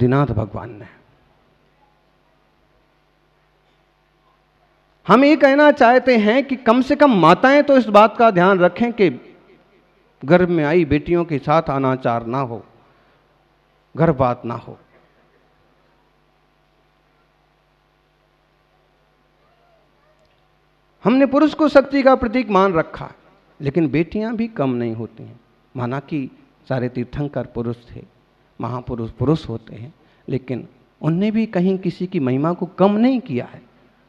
आदिनाथ भगवान ने। हम ये कहना चाहते हैं कि कम से कम माताएं तो इस बात का ध्यान रखें कि गर्भ में आई बेटियों के साथ अनाचार ना हो, गर्भपात ना हो। हमने पुरुष को शक्ति का प्रतीक मान रखा है, लेकिन बेटियां भी कम नहीं होती हैं। माना कि सारे तीर्थंकर पुरुष थे, महापुरुष पुरुष होते हैं, लेकिन उनने भी कहीं किसी की महिमा को कम नहीं किया है,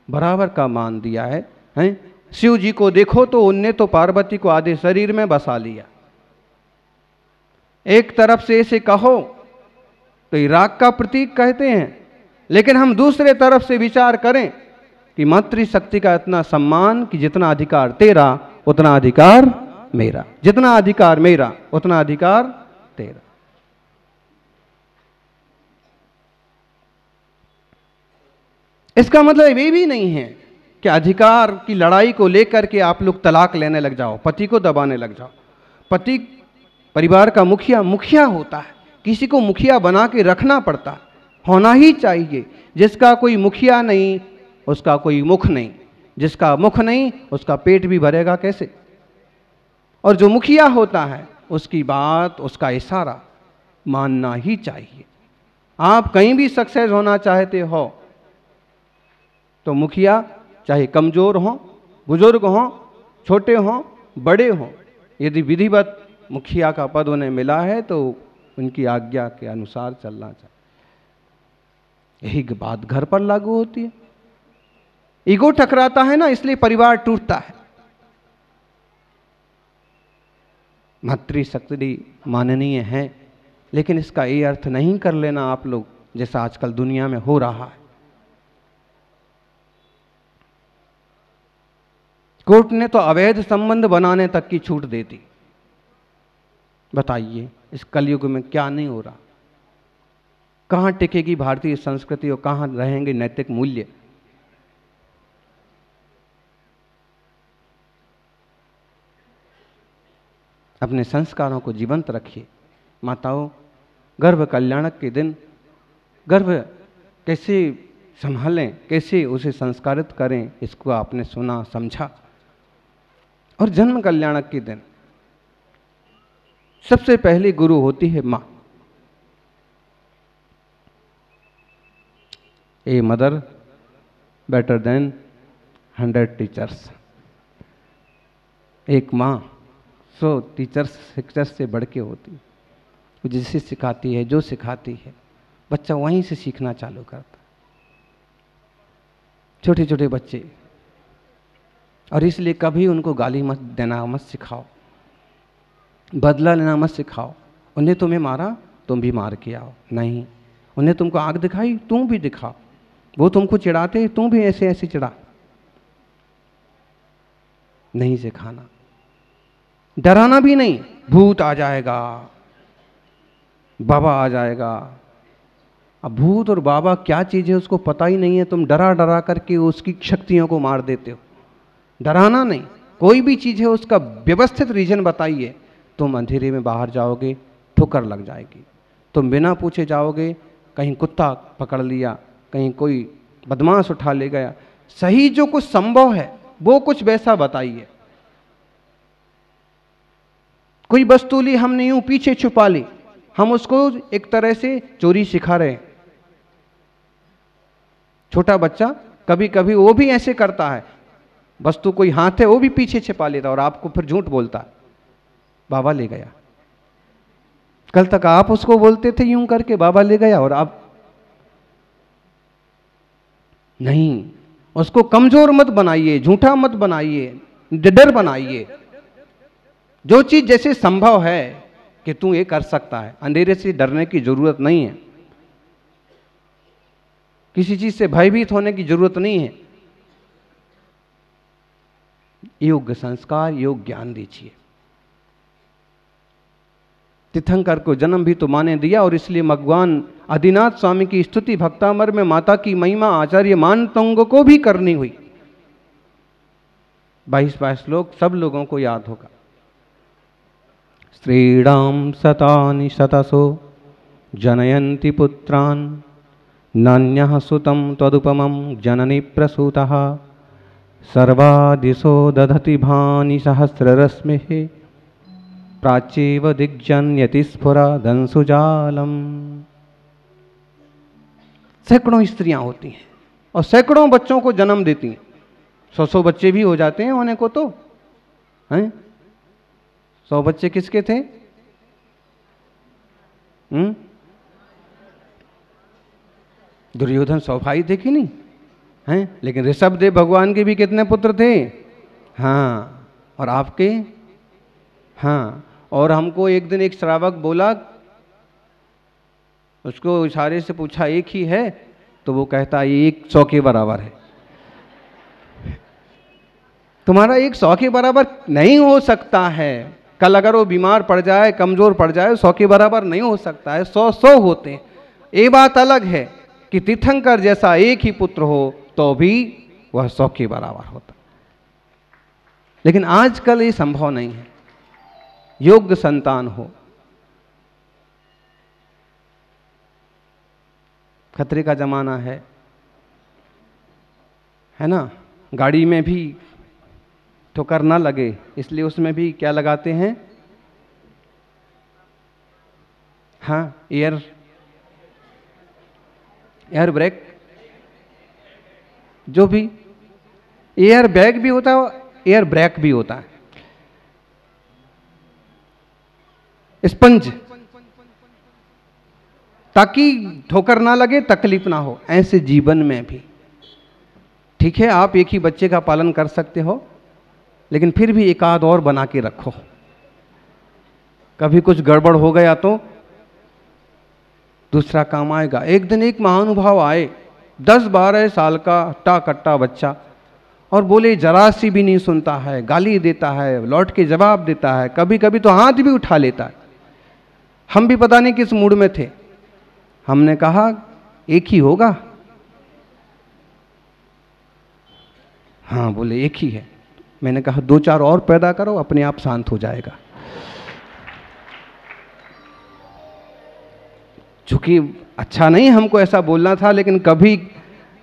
बराबर का मान दिया है, हैं? शिव जी को देखो तो उनने तो पार्वती को आधे शरीर में बसा लिया। एक तरफ से इसे कहो तो इराक का प्रतीक कहते हैं, लेकिन हम दूसरे तरफ से विचार करें कि मातृशक्ति का इतना सम्मान कि जितना अधिकार तेरा उतना अधिकार मेरा, जितना अधिकार मेरा उतना अधिकार तेरा। इसका मतलब ये भी नहीं है कि अधिकार की लड़ाई को लेकर के आप लोग तलाक लेने लग जाओ, पति को दबाने लग जाओ। पति परिवार का मुखिया होता है, किसी को मुखिया बना के रखना पड़ता है, होना ही चाहिए। जिसका कोई मुखिया नहीं उसका कोई मुख नहीं, जिसका मुख नहीं उसका पेट भी भरेगा कैसे। और जो मुखिया होता है उसकी बात, उसका इशारा मानना ही चाहिए। आप कहीं भी सक्सेस होना चाहते हो तो मुखिया चाहे कमजोर हो, बुजुर्ग हो, छोटे हो, बड़े हो, यदि विधिवत मुखिया का पद उन्हें मिला है तो उनकी आज्ञा के अनुसार चलना चाहिए। यही बात घर पर लागू होती है। ईगो टकराता है ना, इसलिए परिवार टूटता है। मातृशक्ति माननीय है, लेकिन इसका ये अर्थ नहीं कर लेना आप लोग जैसा आजकल दुनिया में हो रहा है। कोर्ट ने तो अवैध संबंध बनाने तक की छूट दे दी। बताइए इस कलयुग में क्या नहीं हो रहा। कहां टिकेगी भारतीय संस्कृति और कहां रहेंगे नैतिक मूल्य। अपने संस्कारों को जीवंत रखिए। माताओं, गर्भ कल्याणक के दिन गर्भ कैसे संभालें, कैसे उसे संस्कारित करें, इसको आपने सुना समझा। और जन्म कल्याणक के दिन सबसे पहली गुरु होती है मां। A mother better than 100 teachers. एक मां 100 टीचर्स शिक्षक से बढ़ के होती है। वो जिसे सिखाती है, जो सिखाती है, बच्चा वहीं से सीखना चालू करता। छोटे छोटे बच्चे, और इसलिए कभी उनको गाली मत देना मत सिखाओ, बदला लेना मत सिखाओ। उन्हें तुम्हें मारा तुम भी मार के आओ, नहीं। उन्हें तुमको आग दिखाई तुम भी दिखाओ, वो तुमको चिढ़ाते तुम भी ऐसे ऐसे चिढ़ा। नहीं सिखाना, डराना भी नहीं। भूत आ जाएगा, बाबा आ जाएगा। अब भूत और बाबा क्या चीज है उसको पता ही नहीं है, तुम डरा डरा करके उसकी शक्तियों को मार देते हो। डराना नहीं, कोई भी चीज है उसका व्यवस्थित रीजन बताइए। तुम अंधेरे में बाहर जाओगे ठोकर लग जाएगी, तुम बिना पूछे जाओगे, कहीं कुत्ता पकड़ लिया, कहीं कोई बदमाश उठा ले गया। सही जो कुछ संभव है वो कुछ वैसा बताइए। कोई वस्तु ली हमने यूं पीछे छुपा ली, हम उसको एक तरह से चोरी सिखा रहे हैं। छोटा बच्चा कभी कभी वो भी ऐसे करता है, वस्तु कोई हाथ है वो भी पीछे छिपा लेता और आपको फिर झूठ बोलता है बाबा ले गया। कल तक आप उसको बोलते थे यूं करके बाबा ले गया, और अब नहीं। उसको कमजोर मत बनाइए, झूठा मत बनाइए, डर बनाइए। जो चीज जैसे संभव है कि तू ये कर सकता है, अंधेरे से डरने की जरूरत नहीं है, किसी चीज से भयभीत होने की जरूरत नहीं है। योग्य संस्कार, योग ज्ञान दीजिए। तीर्थंकर को जन्म भी तो माँ ने दिया, और इसलिए भगवान आदिनाथ स्वामी की स्तुति भक्तामर में माता की महिमा आचार्य मान तंग को भी करनी हुई। 22 श्लोक सब लोगों को याद होगा। श्रीराम शतानि शतसो जनयन्ति पुत्रान् नान्यः सुतं तदुपमं जननी प्रसूतः सर्वादिशो दधति भानि सहस्ररश्मिः प्राच्येव दिग्जन्यति स्फुरा दंसुजालम। सैकड़ों स्त्रियां होती हैं और सैकड़ों बच्चों को जन्म देती हैं। 100 बच्चे भी हो जाते हैं होने को तो हैं। 100 बच्चे किसके थे? दुर्योधन 100 भाई थे कि नहीं हैं? लेकिन ऋषभदेव भगवान के भी कितने पुत्र थे? हाँ। और आपके? हाँ। और हमको एक दिन एक श्रावक बोला, उसको इशारे से पूछा एक ही है, तो वो कहता ये 100 के बराबर है। तुम्हारा 100 के बराबर नहीं हो सकता है। कल अगर वो बीमार पड़ जाए, कमजोर पड़ जाए, 100 के बराबर नहीं हो सकता है। 100 होते हैं। ये बात अलग है कि तीर्थंकर जैसा एक ही पुत्र हो तो भी वह 100 के बराबर होता। लेकिन आजकल ये संभव नहीं है। योग्य संतान हो। खतरे का जमाना है ना। गाड़ी में भी ठोकर ना लगे इसलिए उसमें भी क्या लगाते हैं? हाँ, एयर ब्रेक, जो भी एयर बैग भी होता है, एयर ब्रेक भी होता है। स्पंज, ताकि ठोकर ना लगे, तकलीफ ना हो। ऐसे जीवन में भी ठीक है, आप एक ही बच्चे का पालन कर सकते हो, लेकिन फिर भी एक आध और बना के रखो। कभी कुछ गड़बड़ हो गया तो दूसरा काम आएगा। एक दिन एक महानुभाव आए, 10-12 साल का हट्टा कट्टा बच्चा, और बोले जरा सी भी नहीं सुनता है, गाली देता है, लौट के जवाब देता है, कभी कभी तो हाथ भी उठा लेता है। हम भी पता नहीं किस मूड में थे। हमने कहा एक ही होगा? हाँ, बोले एक ही है। मैंने कहा 2-4 और पैदा करो, अपने आप शांत हो जाएगा। चूंकि अच्छा नहीं हमको ऐसा बोलना था, लेकिन कभी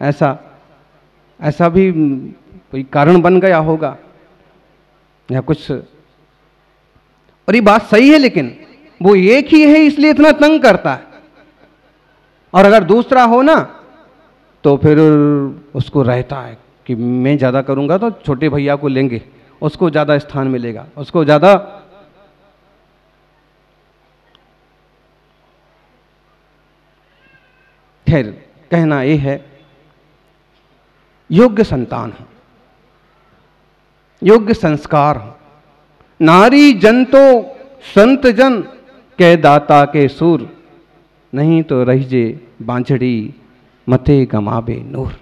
ऐसा भी कोई कारण बन गया होगा या कुछ। और ये बात सही है, लेकिन वो एक ही है इसलिए इतना तंग करता है। और अगर दूसरा हो ना तो फिर उसको रहता है कि मैं ज़्यादा करूंगा तो छोटे भैया को लेंगे, उसको ज़्यादा स्थान मिलेगा, उसको ज़्यादा। खैर, कहना यह है योग्य संतान हो, योग्य संस्कार हो। नारी जन तो संत जन के दाता के सूर, नहीं तो रहिजे बांझड़ी मथे गमाबे नूर।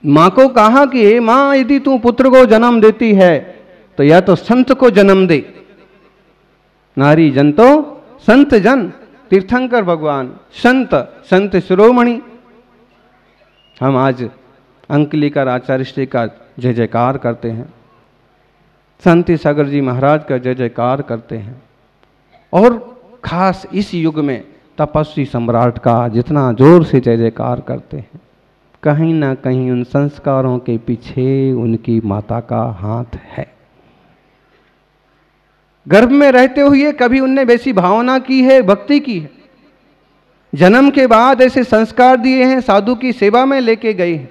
मां को कहा कि मां यदि तू पुत्र को जन्म देती है तो या तो संत को जन्म दे। नारी जन तो संत जन, तीर्थंकर भगवान संत शिरोमणि। हम आज अंकलिकर आचार्य श्री का जय जयकार करते हैं, संत सागर जी महाराज का जय जयकार करते हैं, और खास इस युग में तपस्वी सम्राट का जितना जोर से जय जयकार करते हैं। कहीं ना कहीं उन संस्कारों के पीछे उनकी माता का हाथ है। गर्भ में रहते हुए कभी उनने वैसी भावना की है, भक्ति की है। जन्म के बाद ऐसे संस्कार दिए हैं, साधु की सेवा में लेके गए हैं।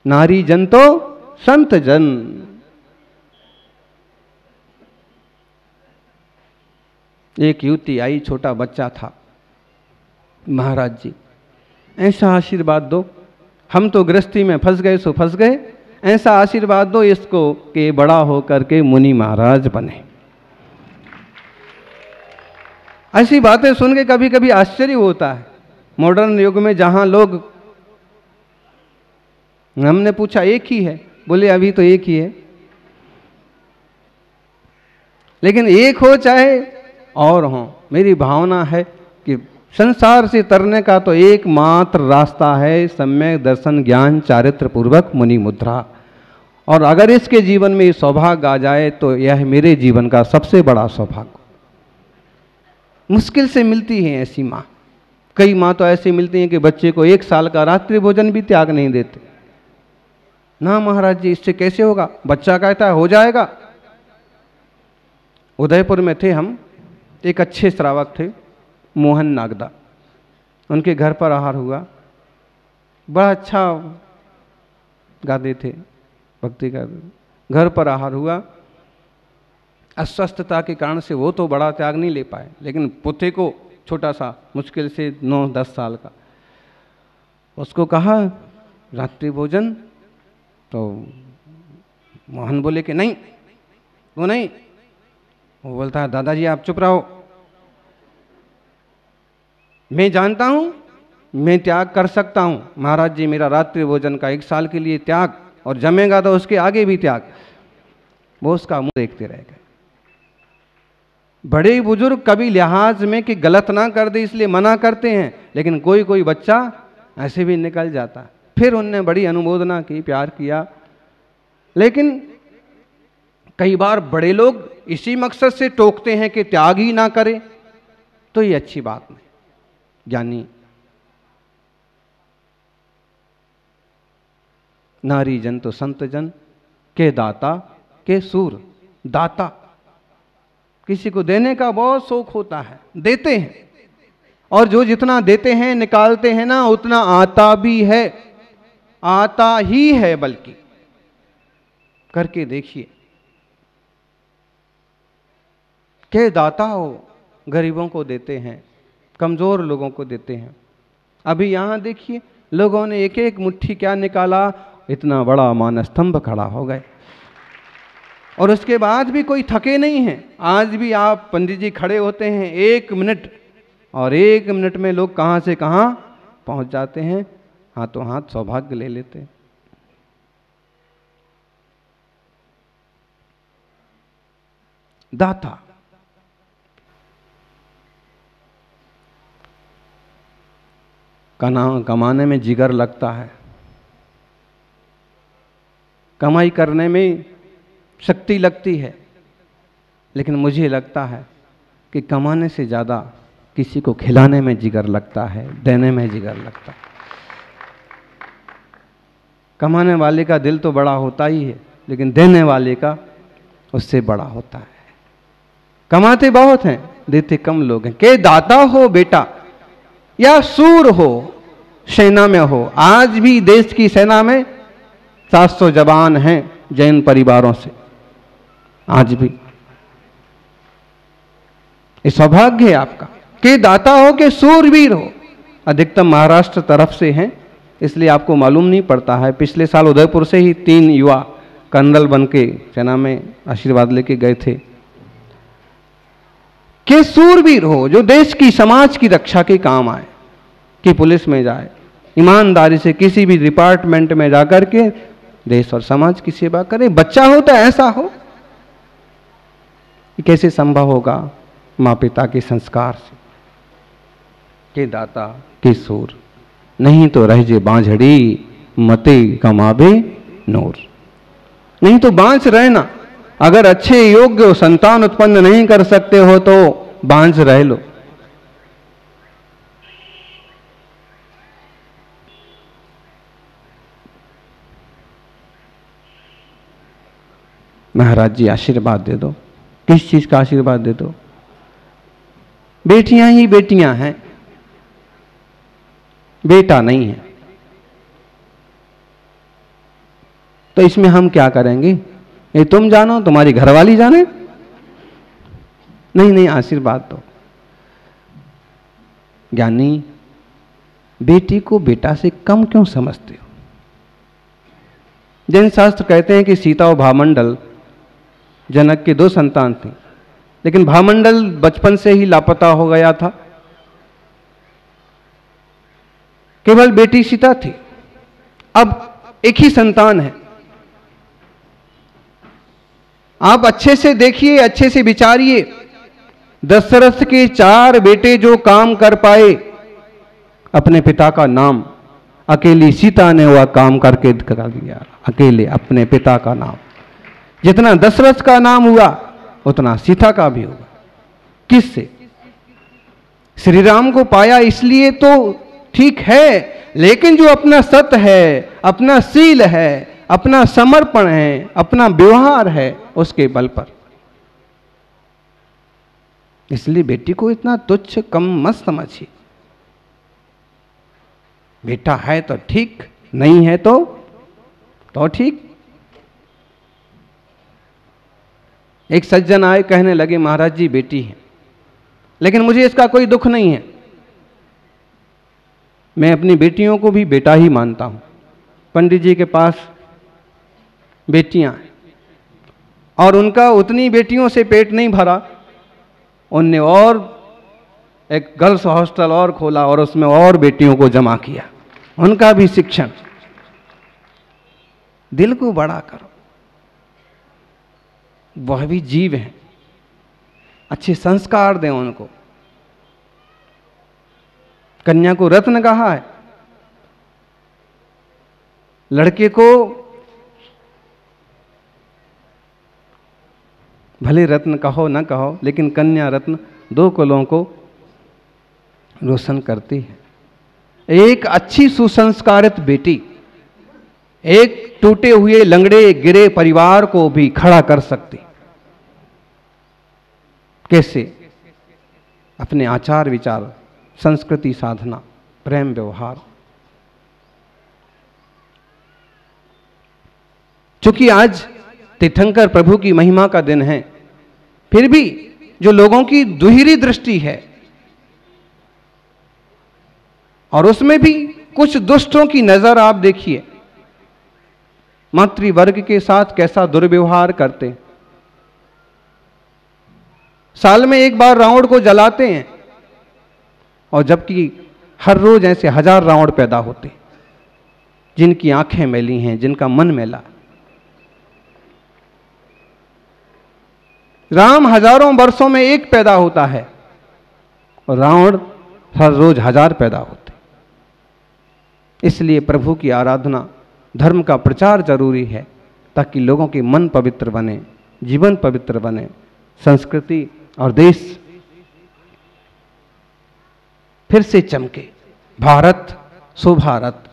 नारी जन तो संत जन। एक युवती आई, छोटा बच्चा था। महाराज जी ऐसा आशीर्वाद दो, हम तो गृहस्थी में फंस गए सो फंस गए, ऐसा आशीर्वाद दो इसको कि बड़ा होकर के मुनि महाराज बने। ऐसी बातें सुन के कभी कभी आश्चर्य होता है। मॉडर्न युग में जहां लोग, हमने पूछा एक ही है, बोले अभी तो एक ही है। लेकिन एक हो चाहे और हो, मेरी भावना है कि संसार से तरने का तो एकमात्र रास्ता है सम्यक दर्शन ज्ञान चारित्र पूर्वक मुनि मुद्रा। और अगर इसके जीवन में सौभाग्य आ जाए तो यह मेरे जीवन का सबसे बड़ा सौभाग्य। मुश्किल से मिलती है ऐसी माँ। कई माँ तो ऐसी मिलती हैं कि बच्चे को 1 साल का रात्रि भोजन भी त्याग नहीं देते। ना महाराज जी, इससे कैसे होगा? बच्चा कहता है हो जाएगा। उदयपुर में थे हम, एक अच्छे श्रावक थे मोहन नागदा, उनके घर पर आहार हुआ। बड़ा अच्छा गाते थे, भक्ति का। घर पर आहार हुआ, अस्वस्थता के कारण से वो तो बड़ा त्याग नहीं ले पाए, लेकिन पोते को छोटा सा, मुश्किल से 9-10 साल का, उसको कहा रात्रि भोजन, तो मोहन बोले कि नहीं, वो नहीं। वो बोलता है दादाजी आप चुप रहो, मैं जानता हूं मैं त्याग कर सकता हूं, महाराज जी मेरा रात्रि भोजन का 1 साल के लिए त्याग, और जमेगा तो उसके आगे भी त्याग। वो उसका मुंह देखते रह गए। बड़े बुजुर्ग कभी लिहाज में कि गलत ना कर दे इसलिए मना करते हैं, लेकिन कोई कोई बच्चा ऐसे भी निकल जाता है। फिर उनने बड़ी अनुमोदना की, प्यार किया। लेकिन कई बार बड़े लोग इसी मकसद से टोकते हैं कि त्याग ही ना करें, तो ये अच्छी बात नहीं। ज्ञानी नारी जन तो संत जन के दाता के सूर। दाता, किसी को देने का बहुत शौक होता है, देते हैं, और जो जितना देते हैं निकालते हैं ना, उतना आता भी है, आता ही है। बल्कि करके देखिए, के दाता हो, गरीबों को देते हैं, कमजोर लोगों को देते हैं। अभी यहां देखिए, लोगों ने एक एक मुट्ठी क्या निकाला, इतना बड़ा मानस्तंभ खड़ा हो गए, और उसके बाद भी कोई थके नहीं हैं। आज भी आप पंडित जी खड़े होते हैं 1 मिनट, और 1 मिनट में लोग कहां से कहां पहुंच जाते हैं, हाथों हाथ सौभाग्य ले लेते हैं। दाता, कमाने में जिगर लगता है, कमाई करने में शक्ति लगती है, लेकिन मुझे लगता है कि कमाने से ज़्यादा किसी को खिलाने में जिगर लगता है, देने में जिगर लगता है। कमाने वाले का दिल तो बड़ा होता ही है, लेकिन देने वाले का उससे बड़ा होता है। कमाते बहुत हैं, देते कम लोग हैं। के दाता हो बेटा, या सूर हो, सेना में हो। आज भी देश की सेना में 700 जवान हैं जैन परिवारों से, आज भी। ये सौभाग्य है आपका कि दाता हो के सूरवीर हो। अधिकतम महाराष्ट्र तरफ से हैं, इसलिए आपको मालूम नहीं पड़ता है। पिछले साल उदयपुर से ही 3 युवा कर्नल बन के सेना में आशीर्वाद लेके गए थे। के सूरवीर हो, जो देश की, समाज की रक्षा के काम आए, कि पुलिस में जाए, ईमानदारी से किसी भी डिपार्टमेंट में जाकर के देश और समाज की सेवा करे। बच्चा हो तो ऐसा हो। कैसे संभव होगा? माँ पिता के संस्कार से। के दाता के सूर, नहीं तो रह जे बांझड़ी, मते कमाबे नूर। नहीं तो बांझ रहना। अगर अच्छे योग्य संतान उत्पन्न नहीं कर सकते हो तो बांझ रह लो। महाराज जी आशीर्वाद दे दो। किस चीज का आशीर्वाद दे दो? बेटियां ही बेटियां हैं, बेटा नहीं है। तो इसमें हम क्या करेंगे? ये तुम जानो, तुम्हारी घरवाली जाने? नहीं नहीं, आशीर्वाद दो। ज्ञानी, बेटी को बेटा से कम क्यों समझते हो? जैन शास्त्र कहते हैं कि सीता और भामंडल जनक के 2 संतान थे, लेकिन भामंडल बचपन से ही लापता हो गया था। केवल बेटी सीता थी। अब एक ही संतान है। आप अच्छे से देखिए, अच्छे से विचारिए। दशरथ के 4 बेटे जो काम कर पाए, अपने पिता का नाम अकेली सीता ने वह काम करके दिखा दिया। अकेले अपने पिता का नाम। जितना दशरथ का नाम हुआ उतना सीता का भी हुआ। किससे? श्री राम को पाया इसलिए तो ठीक है, लेकिन जो अपना सत्य है, अपना शील है, अपना समर्पण है, अपना व्यवहार है, उसके बल पर। इसलिए बेटी को इतना तुच्छ कम मत समझिए। बेटा है तो ठीक, नहीं है तो ठीक। एक सज्जन आए, कहने लगे महाराज जी बेटी है, लेकिन मुझे इसका कोई दुख नहीं है। मैं अपनी बेटियों को भी बेटा ही मानता हूं। पंडित जी के पास बेटियां हैं और उनका उतनी बेटियों से पेट नहीं भरा, उनने और एक गर्ल्स हॉस्टल और खोला और उसमें और बेटियों को जमा किया, उनका भी शिक्षण। दिल को बड़ा करो, वह भी जीव हैं, अच्छे संस्कार दें उनको। कन्या को रत्न कहा है, लड़के को भले रत्न कहो न कहो, लेकिन कन्या रत्न 2 कुलों को रोशन करती है। एक अच्छी सुसंस्कारित बेटी एक टूटे हुए लंगड़े गिरे परिवार को भी खड़ा कर सकती। कैसे? अपने आचार विचार, संस्कृति साधना, प्रेम व्यवहार। चूंकि आज तीर्थंकर प्रभु की महिमा का दिन है, फिर भी जो लोगों की दुहिरी दृष्टि है, और उसमें भी कुछ दुष्टों की नजर आप देखिए, मातृवर्ग के साथ कैसा दुर्व्यवहार करते हैं। साल में एक बार रावण को जलाते हैं, और जबकि हर रोज ऐसे 1000 रावण पैदा होते, जिनकी आंखें मैली हैं, जिनका मन मैला। राम हजारों वर्षों में एक पैदा होता है, और रावण हर रोज 1000 पैदा होते। इसलिए प्रभु की आराधना, धर्म का प्रचार जरूरी है, ताकि लोगों के मन पवित्र बने, जीवन पवित्र बने, संस्कृति और देश फिर से चमके। भारत सुभारत।